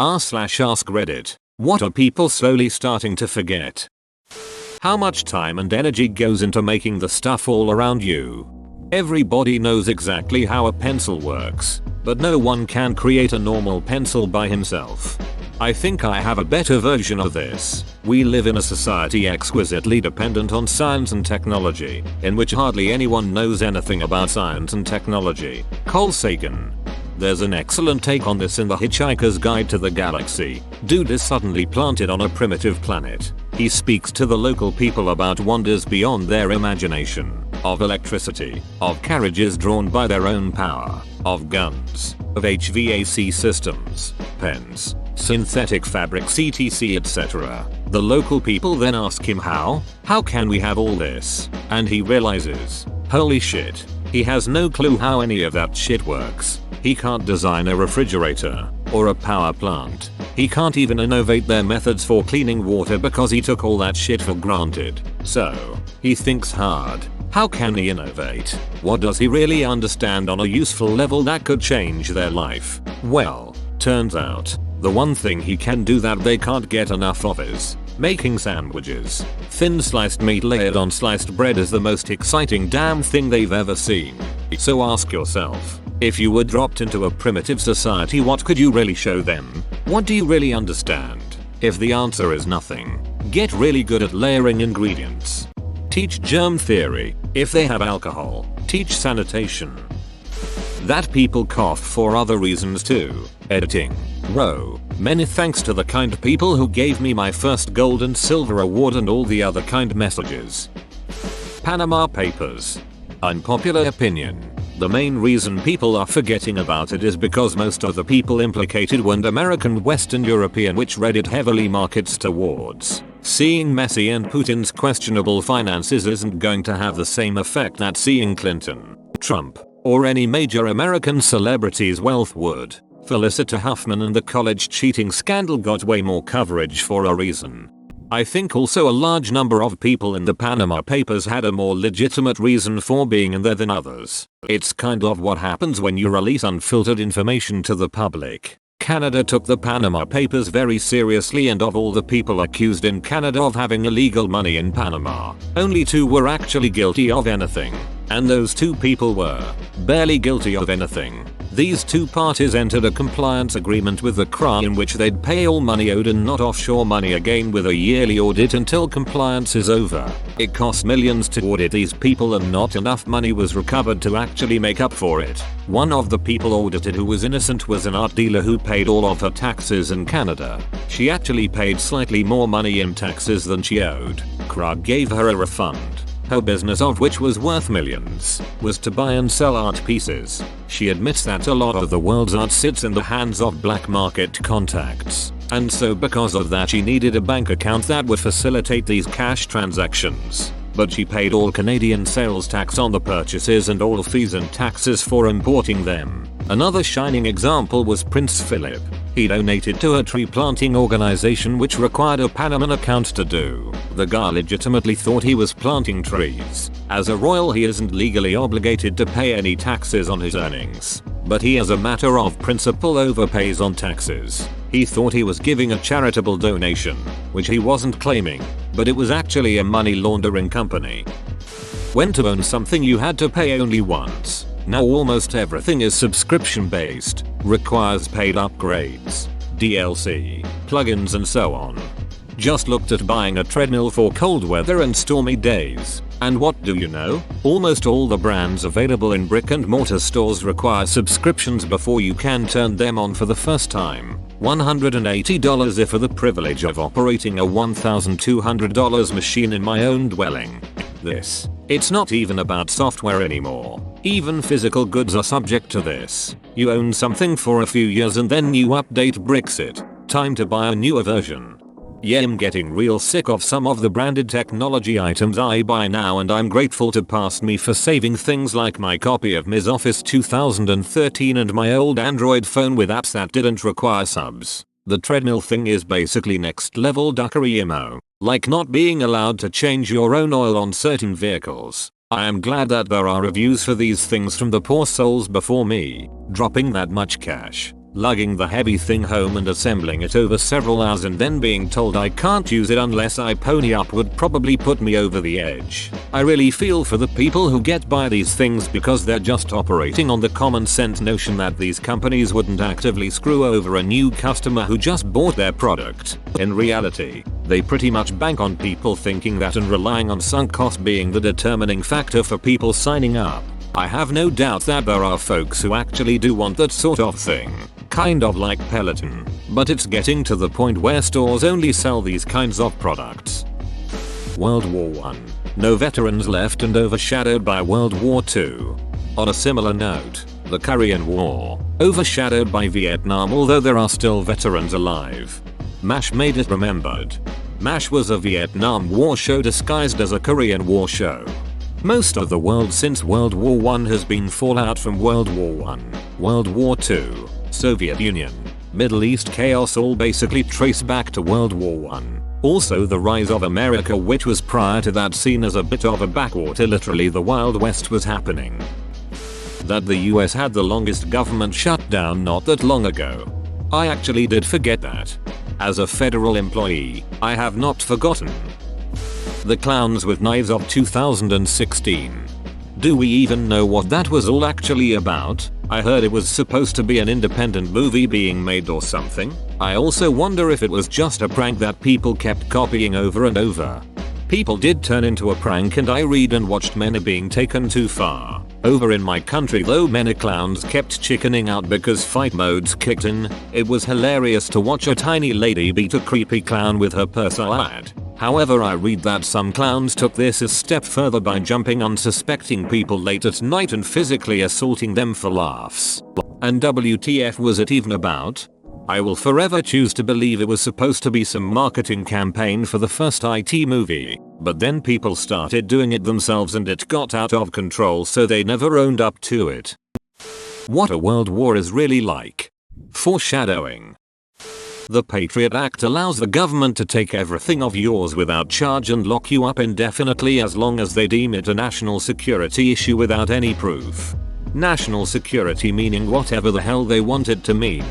r/ask Reddit. What are people slowly starting to forget? How much time and energy goes into making the stuff all around you? Everybody knows exactly how a pencil works, but no one can create a normal pencil by himself. I think I have a better version of this. We live in a society exquisitely dependent on science and technology, in which hardly anyone knows anything about science and technology. Carl Sagan. There's an excellent take on this in The Hitchhiker's Guide to the Galaxy. Dude is suddenly planted on a primitive planet. He speaks to the local people about wonders beyond their imagination, of electricity, of carriages drawn by their own power, of guns, of HVAC systems, pens, synthetic fabrics etc etc. The local people then ask him how can we have all this? And he realizes, holy shit, he has no clue how any of that shit works. He can't design a refrigerator or a power plant. He can't even innovate their methods for cleaning water because he took all that shit for granted. So, he thinks hard. How can he innovate? What does he really understand on a useful level that could change their life? Well, turns out, the one thing he can do that they can't get enough of is making sandwiches. Thin sliced meat layered on sliced bread is the most exciting damn thing they've ever seen. So ask yourself, if you were dropped into a primitive society, what could you really show them? What do you really understand? If the answer is nothing, get really good at layering ingredients. Teach germ theory. If they have alcohol, teach sanitation. That people cough for other reasons too. Editing. Row. Many thanks to the kind people who gave me my first gold and silver award and all the other kind messages. Panama Papers. Unpopular opinion. The main reason people are forgetting about it is because most of the people implicated weren't American, Western European, which Reddit heavily markets towards. Seeing Messi and Putin's questionable finances isn't going to have the same effect that seeing Clinton, Trump, or any major American celebrity's wealth would. Felicity Huffman and the college cheating scandal got way more coverage for a reason. I think also a large number of people in the Panama Papers had a more legitimate reason for being in there than others. It's kind of what happens when you release unfiltered information to the public. Canada took the Panama Papers very seriously, and of all the people accused in Canada of having illegal money in Panama, only 2 were actually guilty of anything. And those 2 people were barely guilty of anything. These 2 parties entered a compliance agreement with the CRA in which they'd pay all money owed and not offshore money again with a yearly audit until compliance is over. It cost millions to audit these people and not enough money was recovered to actually make up for it. One of the people audited who was innocent was an art dealer who paid all of her taxes in Canada. She actually paid slightly more money in taxes than she owed. CRA gave her a refund. Her business, of which was worth millions, was to buy and sell art pieces. She admits that a lot of the world's art sits in the hands of black market contacts, and so because of that she needed a bank account that would facilitate these cash transactions. But she paid all Canadian sales tax on the purchases and all fees and taxes for importing them. Another shining example was Prince Philip. He donated to a tree planting organization which required a Panama account to do. The guy legitimately thought he was planting trees. As a royal, he isn't legally obligated to pay any taxes on his earnings, but he as a matter of principle overpays on taxes. He thought he was giving a charitable donation, which he wasn't claiming, but it was actually a money laundering company. When to own something you had to pay only once. Now almost everything is subscription based, requires paid upgrades, DLC, plugins and so on. Just looked at buying a treadmill for cold weather and stormy days, and what do you know? Almost all the brands available in brick and mortar stores require subscriptions before you can turn them on for the first time. $180 if for the privilege of operating a $1,200 machine in my own dwelling. It's not even about software anymore. Even physical goods are subject to this. You own something for a few years and then you update Brexit. Time to buy a newer version. Yeah, I'm getting real sick of some of the branded technology items I buy now, and I'm grateful to Past Me for saving things like my copy of Ms. Office 2013 and my old Android phone with apps that didn't require subs. The treadmill thing is basically next level duckery emo, like not being allowed to change your own oil on certain vehicles. I am glad that there are reviews for these things from the poor souls before me. Dropping that much cash lugging the heavy thing home and assembling it over several hours and then being told I can't use it unless I pony up would probably put me over the edge. I really feel for the people who get by these things because they're just operating on the common sense notion that these companies wouldn't actively screw over a new customer who just bought their product. In reality, they pretty much bank on people thinking that and relying on sunk cost being the determining factor for people signing up. I have no doubt that there are folks who actually do want that sort of thing. Kind of like Peloton. But it's getting to the point where stores only sell these kinds of products. World War I. No veterans left and overshadowed by World War II. On a similar note, the Korean War. Overshadowed by Vietnam, although there are still veterans alive. MASH made it remembered. MASH was a Vietnam War show disguised as a Korean War show. Most of the world since World War I has been fallout from World War I, World War II, Soviet Union, Middle East chaos, all basically trace back to World War I. Also the rise of America, which was prior to that seen as a bit of a backwater. Literally the Wild West was happening. That the US had the longest government shutdown not that long ago. I actually did forget that. As a federal employee, I have not forgotten. The Clowns with Knives of 2016. Do we even know what that was all actually about? I heard it was supposed to be an independent movie being made or something. I also wonder if it was just a prank that people kept copying over and over. People did turn into a prank, and I read and watched many being taken too far. Over in my country though, many clowns kept chickening out because fight modes kicked in. It was hilarious to watch a tiny lady beat a creepy clown with her personal ad. However, I read that some clowns took this a step further by jumping unsuspecting people late at night and physically assaulting them for laughs. And WTF was it even about? I will forever choose to believe it was supposed to be some marketing campaign for the first IT movie, but then people started doing it themselves and it got out of control, so they never owned up to it. What a world war is really like. Foreshadowing. The Patriot Act allows the government to take everything of yours without charge and lock you up indefinitely as long as they deem it a national security issue without any proof. National security meaning whatever the hell they want it to mean.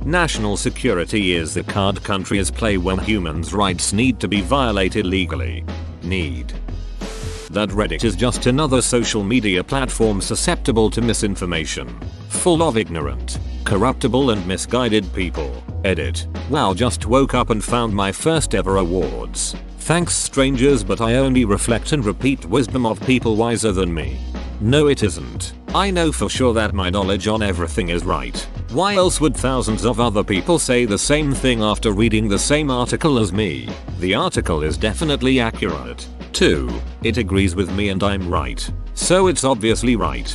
National security is the card countries play when humans' rights need to be violated legally. That Reddit is just another social media platform susceptible to misinformation. Full of ignorant, corruptible and misguided people. Edit. Wow, just woke up and found my first ever awards. Thanks strangers, but I only reflect and repeat wisdom of people wiser than me. No, it isn't. I know for sure that my knowledge on everything is right. Why else would thousands of other people say the same thing after reading the same article as me? The article is definitely accurate. 2. It agrees with me and I'm right. So it's obviously right.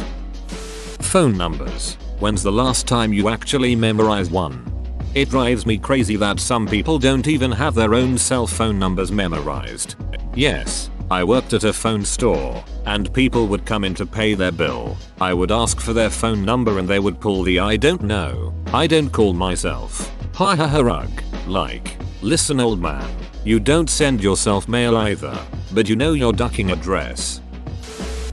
Phone numbers. When's the last time you actually memorized one? It drives me crazy that some people don't even have their own cell phone numbers memorized. Yes, I worked at a phone store, and people would come in to pay their bill. I would ask for their phone number and they would pull the I don't know. I don't call myself. Ha ha ha rug. Like, listen old man, you don't send yourself mail either, but you know your ducking address.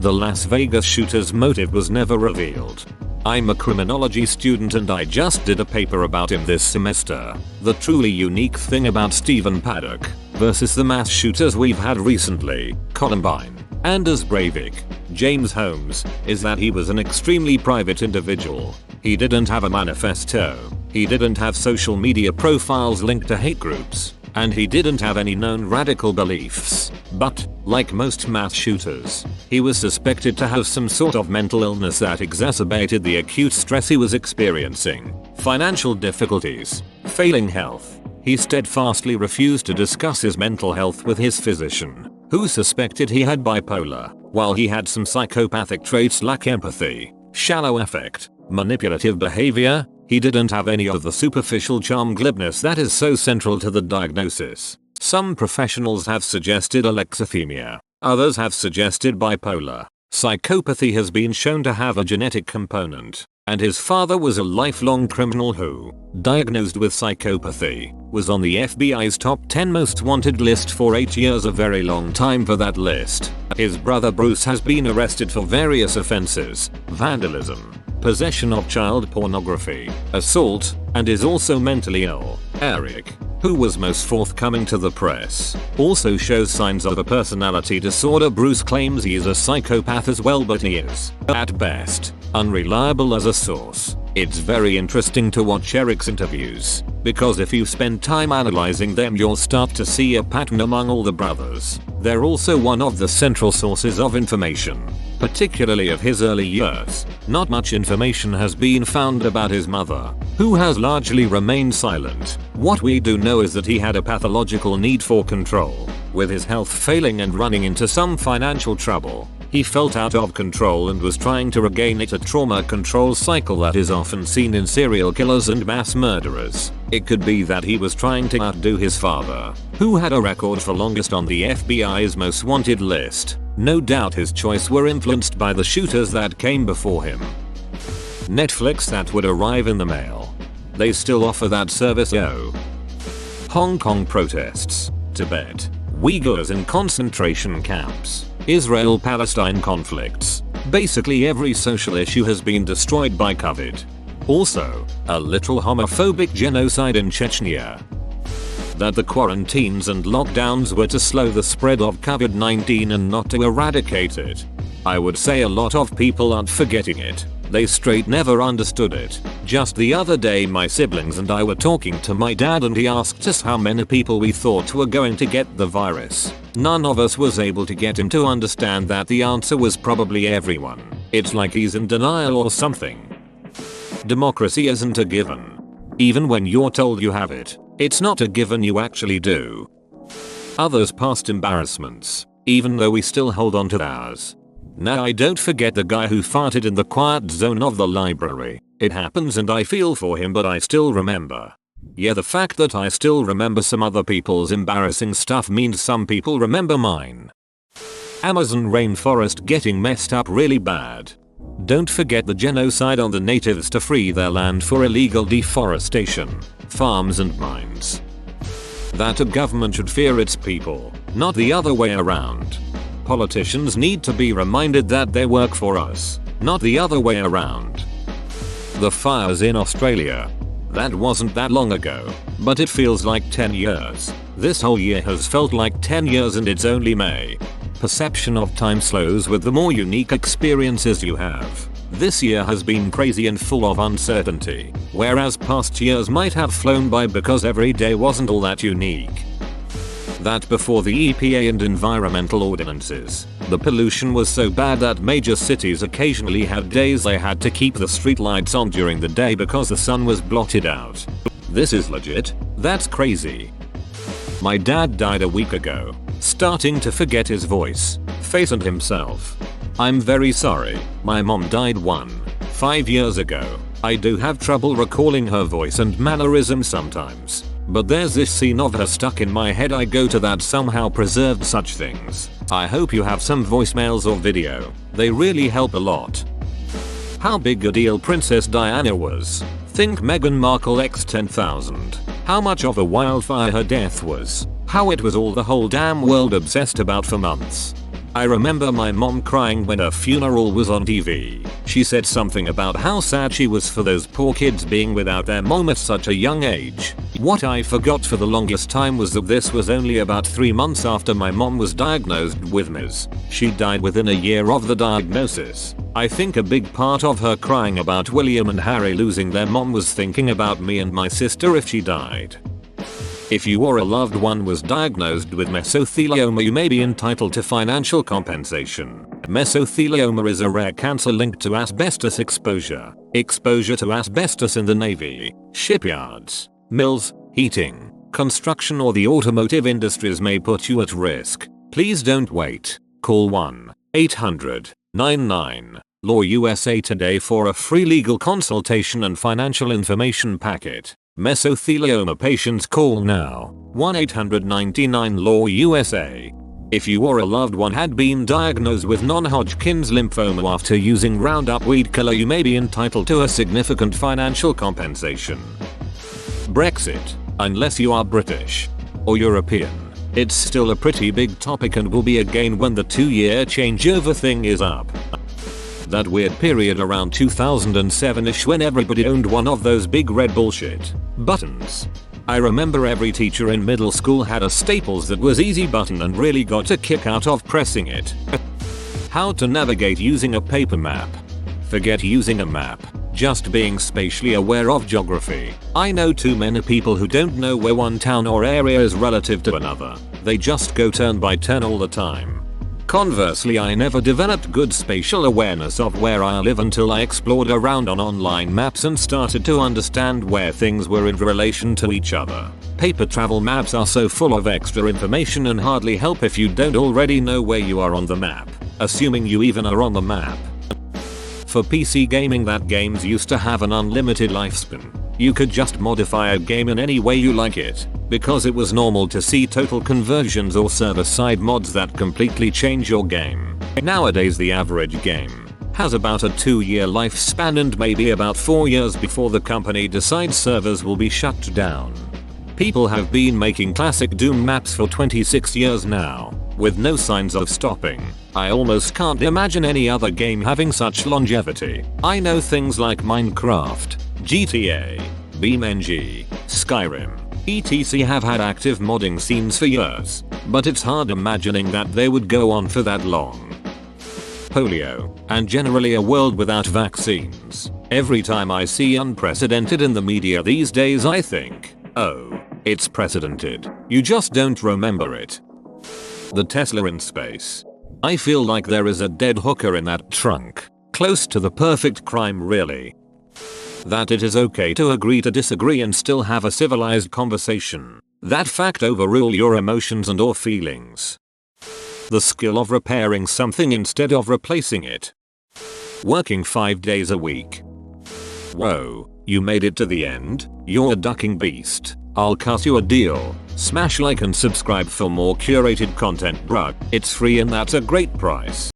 The Las Vegas shooter's motive was never revealed. I'm a criminology student and I just did a paper about him this semester. The truly unique thing about Stephen Paddock versus the mass shooters we've had recently, Columbine, Anders Breivik, James Holmes, is that he was an extremely private individual. He didn't have a manifesto, he didn't have social media profiles linked to hate groups, and he didn't have any known radical beliefs. But, like most mass shooters, he was suspected to have some sort of mental illness that exacerbated the acute stress he was experiencing. Financial difficulties, failing health. He steadfastly refused to discuss his mental health with his physician, who suspected he had bipolar, while he had some psychopathic traits like empathy, shallow affect, manipulative behavior. He didn't have any of the superficial charm glibness that is so central to the diagnosis. Some professionals have suggested alexithymia. Others have suggested bipolar. Psychopathy has been shown to have a genetic component, and his father was a lifelong criminal who, diagnosed with psychopathy, was on the FBI's top 10 most wanted list for 8 years, a very long time for that list. His brother Bruce has been arrested for various offenses: vandalism, possession of child pornography, assault, and is also mentally ill. Eric, who was most forthcoming to the press, also shows signs of a personality disorder. Bruce claims he is a psychopath as well, but he is, at best, unreliable as a source. It's very interesting to watch Eric's interviews, because if you spend time analyzing them you'll start to see a pattern among all the brothers. They're also one of the central sources of information, particularly of his early years. Not much information has been found about his mother, who has largely remained silent. What we do know is that he had a pathological need for control. With his health failing and running into some financial trouble, he felt out of control and was trying to regain it, a trauma control cycle that is often seen in serial killers and mass murderers. It could be that he was trying to outdo his father, who had a record for longest on the FBI's most wanted list. No doubt his choice were influenced by the shooters that came before him. Netflix that would arrive in the mail. They still offer that service. Hong Kong protests, Tibet, Uyghurs in concentration camps, Israel-Palestine conflicts. Basically every social issue has been destroyed by COVID. Also, a literal homophobic genocide in Chechnya. That the quarantines and lockdowns were to slow the spread of COVID-19 and not to eradicate it. I would say a lot of people aren't forgetting it. They straight never understood it. Just the other day my siblings and I were talking to my dad and he asked us how many people we thought were going to get the virus. None of us was able to get him to understand that the answer was probably everyone. It's like he's in denial or something. Democracy isn't a given. Even when you're told you have it, it's not a given you actually do. Others' past embarrassments, even though we still hold on to ours. Now I don't forget the guy who farted in the quiet zone of the library. It happens and I feel for him, but I still remember. Yeah, the fact that I still remember some other people's embarrassing stuff means some people remember mine. Amazon rainforest getting messed up really bad. Don't forget the genocide on the natives to free their land for illegal deforestation, farms and mines. That a government should fear its people, not the other way around. Politicians need to be reminded that they work for us, not the other way around. The fires in Australia. That wasn't that long ago, but it feels like 10 years. This whole year has felt like 10 years and it's only May. Perception of time slows with the more unique experiences you have. This year has been crazy and full of uncertainty, whereas past years might have flown by because every day wasn't all that unique. That before the EPA and environmental ordinances, the pollution was so bad that major cities occasionally had days they had to keep the streetlights on during the day because the sun was blotted out. This is legit. That's crazy. My dad died a week ago, starting to forget his voice, face and himself. I'm very sorry. My mom died 5 years ago. I do have trouble recalling her voice and mannerisms sometimes. But there's this scene of her stuck in my head. I go to that somehow preserved such things. I hope you have some voicemails or video. They really help a lot. How big a deal Princess Diana was. Think Meghan Markle x 10,000. How much of a wildfire her death was. How it was all the whole damn world obsessed about for months. I remember my mom crying when her funeral was on TV. She said something about how sad she was for those poor kids being without their mom at such a young age. What I forgot for the longest time was that this was only about 3 months after my mom was diagnosed with MS. She died within a year of the diagnosis. I think a big part of her crying about William and Harry losing their mom was thinking about me and my sister if she died. If you or a loved one was diagnosed with mesothelioma, you may be entitled to financial compensation. Mesothelioma is a rare cancer linked to asbestos exposure. Exposure to asbestos in the Navy, shipyards, mills, heating, construction or the automotive industries may put you at risk. Please don't wait. Call 1-800-99-LAW-USA today for a free legal consultation and financial information packet. Mesothelioma patients call now. 1-800-99-LAW-USA. If you or a loved one had been diagnosed with non-Hodgkin's lymphoma after using Roundup weed killer, you may be entitled to a significant financial compensation. Brexit. Unless you are British or European, it's still a pretty big topic and will be again when the 2-year changeover thing is up. that weird period around 2007ish when everybody owned one of those big red bullshit buttons. I remember every teacher in middle school had a Staples that was easy button and really got a kick out of pressing it. How to navigate using a paper map. Forget using a map, just being spatially aware of geography. I know too many people who don't know where one town or area is relative to another. They just go turn by turn all the time. Conversely, I never developed good spatial awareness of where I live until I explored around on online maps and started to understand where things were in relation to each other. Paper travel maps are so full of extra information and hardly help if you don't already know where you are on the map, assuming you even are on the map. For PC gaming, that games used to have an unlimited lifespan. You could just modify a game in any way you like it, because it was normal to see total conversions or server-side mods that completely change your game. Nowadays the average game has about a 2-year lifespan and maybe about 4 years before the company decides servers will be shut down. People have been making classic Doom maps for 26 years now, with no signs of stopping. I almost can't imagine any other game having such longevity. I know things like Minecraft, GTA, BeamNG, Skyrim, etc. have had active modding scenes for years, but it's hard imagining that they would go on for that long. Polio, and generally a world without vaccines. Every time I see unprecedented in the media these days I think, oh, it's precedented. You just don't remember it. The Tesla in space. I feel like there is a dead hooker in that trunk. Close to the perfect crime, really. That it is okay to agree to disagree and still have a civilized conversation. That fact overrule your emotions and or feelings. The skill of repairing something instead of replacing it. Working 5 days a week. Whoa, you made it to the end? You're a ducking beast. I'll cut you a deal. Smash like and subscribe for more curated content, bruh. It's free and that's a great price.